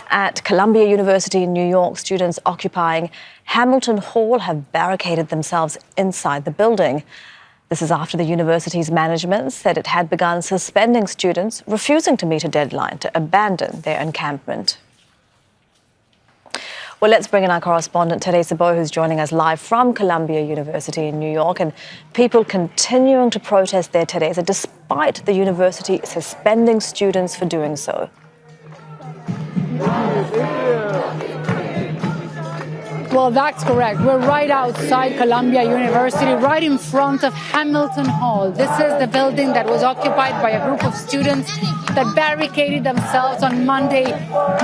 At Columbia University in New York, students occupying Hamilton Hall have barricaded themselves inside the building. This is after the university's management said it had begun suspending students refusing to meet a deadline to abandon their encampment. Well, let's bring in our correspondent, Teresa, who's joining us live from Columbia University in New York. And people continuing to protest there, Teresa, despite the university suspending students for doing so. Well, that's correct. We're right outside Columbia University, right in front of Hamilton Hall. This is the building that was occupied by a group of students that barricaded themselves on Monday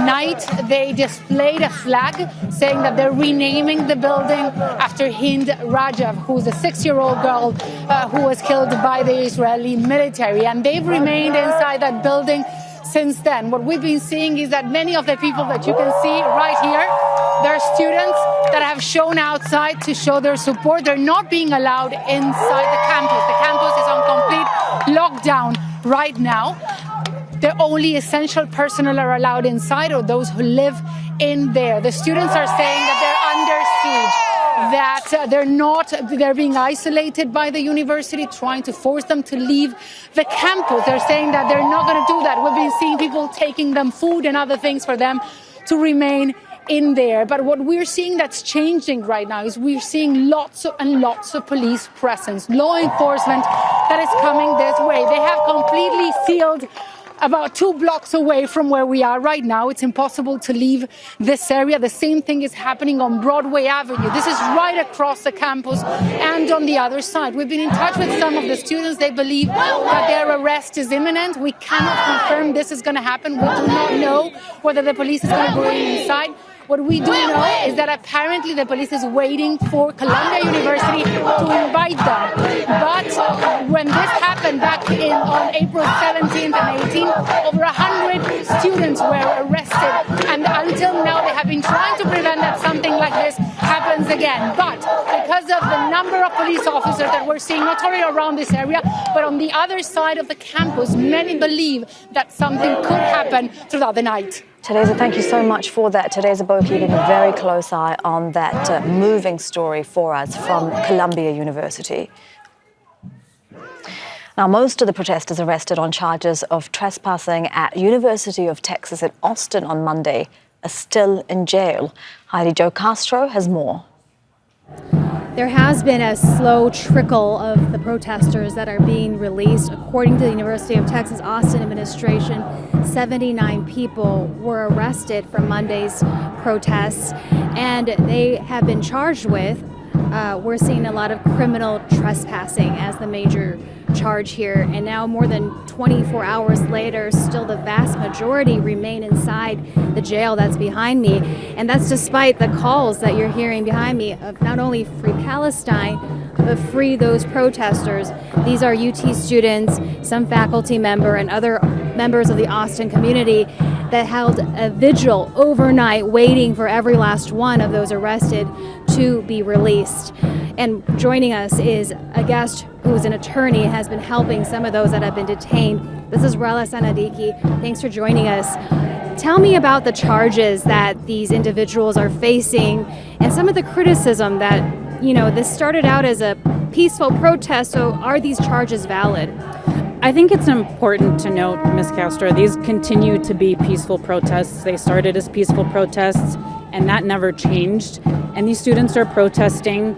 night. They displayed a flag saying that they're renaming the building after Hind Rajav, who's a 6-year-old girl who was killed by the Israeli military. And they've remained inside that building since then. What we've been seeing is that many of the people that you can see right here, they're students that have shown outside to show their support. They're not being allowed inside the campus. The campus is on complete lockdown right now. The only essential personnel are allowed inside, or those who live in there. The students are saying that they're under siege, that they're being isolated by the university, trying to force them to leave the campus. They're saying that they're not going to do that. We've been seeing people taking them food and other things for them to remain in there. But what we're seeing that's changing right now is we're seeing lots of police presence, law enforcement that is coming this way. They have completely sealed about 2 blocks away from where we are right now. It's impossible to leave this area. The same thing is happening on Broadway Avenue. This is right across the campus and on the other side. We've been in touch with some of the students. They believe that their arrest is imminent. We cannot confirm this is going to happen. We do not know whether the police is going to go inside. What we do know is that apparently the police is waiting for Columbia University to invite them. But when this happened back on April 17th and 18th, over 100 students were arrested. And until now, they have been trying to prevent that something like this happens again. But because of the number of police officers that we're seeing, not only around this area, but on the other side of the campus, many believe that something could happen throughout the night. Teresa, thank you so much for that. Teresa keeping a very close eye on that moving story for us from Columbia University. Now, most of the protesters arrested on charges of trespassing at University of Texas at Austin on Monday are still in jail. Heidi, Zhou-Castro has more. There has been a slow trickle of the protesters that are being released. According to the University of Texas Austin administration, 79 people were arrested for Monday's protests, and they have been charged with, we're seeing a lot of criminal trespassing as the major charge here. And now, more than 24 hours later, still the vast majority remain inside the jail that's behind me. And that's despite the calls that you're hearing behind me of not only free Palestine, but free those protesters. These are UT students, some faculty member, and other members of the Austin community that held a vigil overnight waiting for every last one of those arrested to be released. And joining us is a guest who's an attorney and has been helping some of those that have been detained. This is Rella Sanadiki. Thanks for joining us. Tell me about the charges that these individuals are facing and some of the criticism that, you know, this started out as a peaceful protest, so are these charges valid? I think it's important to note, Ms. Castro, these continue to be peaceful protests. They started as peaceful protests, and that never changed. And these students are protesting,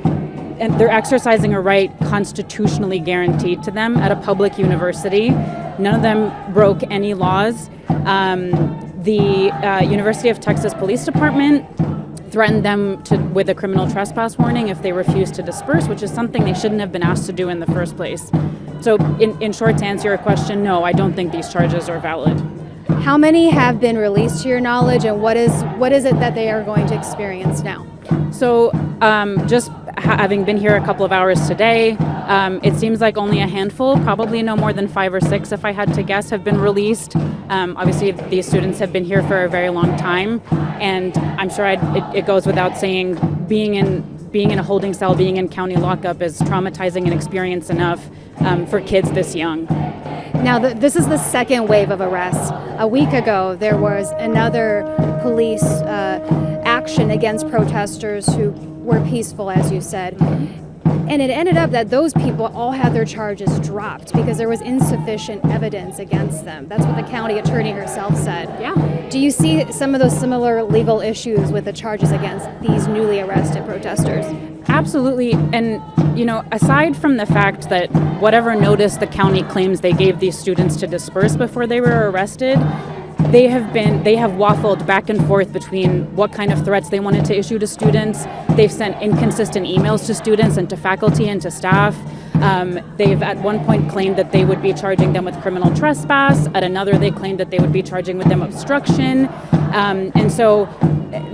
and they're exercising a right constitutionally guaranteed to them at a public university. None of them broke any laws. The University of Texas Police Department threatened them with a criminal trespass warning if they refused to disperse, which is something they shouldn't have been asked to do in the first place. So in short, to answer your question, no, I don't think these charges are valid. How many have been released to your knowledge, and what is it that they are going to experience now? So just having been here a couple of hours today, it seems like only a handful, probably no more than 5 or 6 if I had to guess, have been released. Obviously, these students have been here for a very long time, and I'm sure it goes without saying, being in a holding cell, being in county lockup is traumatizing an experience enough for kids this young. Now, this is the second wave of arrests. A week ago, there was another police action against protesters who were peaceful, as you said. And it ended up that those people all had their charges dropped because there was insufficient evidence against them. That's what the county attorney herself said. Yeah. Do you see some of those similar legal issues with the charges against these newly arrested protesters? Absolutely. And, you know, aside from the fact that whatever notice the county claims they gave these students to disperse before they were arrested, they have waffled back and forth between what kind of threats they wanted to issue to students. They've sent inconsistent emails to students and to faculty and to staff. They've at one point claimed that they would be charging them with criminal trespass. At another, they claimed that they would be charging with them obstruction. And so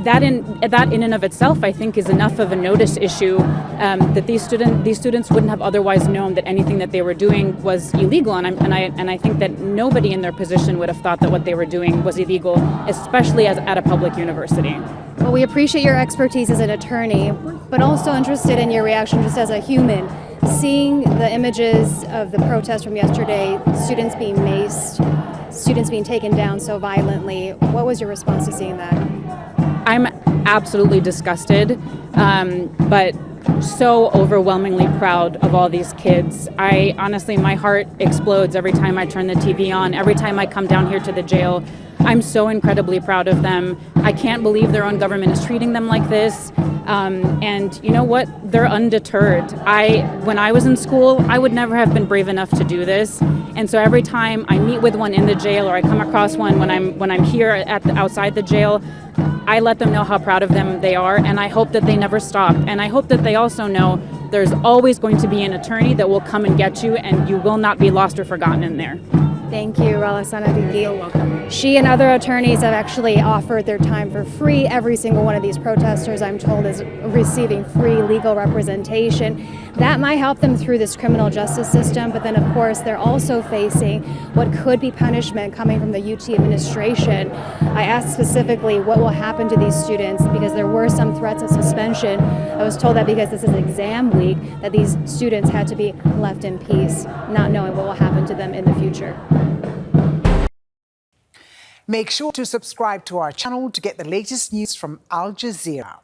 that in and of itself, I think, is enough of a notice issue that these students wouldn't have otherwise known that anything that they were doing was illegal. And I think that nobody in their position would have thought that what they were doing was illegal, especially at a public university. Well, we appreciate your expertise as an attorney, but also interested in your reaction just as a human. Seeing the images of the protest from yesterday, students being maced, students being taken down so violently, what was your response to seeing that? I'm absolutely disgusted, but so overwhelmingly proud of all these kids. I honestly, my heart explodes every time I turn the TV on, every time I come down here to the jail. I'm so incredibly proud of them. I can't believe their own government is treating them like this. And you know what? They're undeterred. When I was in school, I would never have been brave enough to do this. And so every time I meet with one in the jail or I come across one when I'm here outside the jail, I let them know how proud of them they are, and I hope that they never stop. And I hope that they also know there's always going to be an attorney that will come and get you, and you will not be lost or forgotten in there. Thank you, Ralasana Diki. You're welcome. She and other attorneys have actually offered their time for free. Every single one of these protesters, I'm told, is receiving free legal representation. That might help them through this criminal justice system, but then of course they're also facing what could be punishment coming from the UT administration. I asked specifically what will happen to these students because there were some threats of suspension. I was told that because this is exam week, that these students had to be left in peace, not knowing what will happen to them in the future. Make sure to subscribe to our channel to get the latest news from Al Jazeera.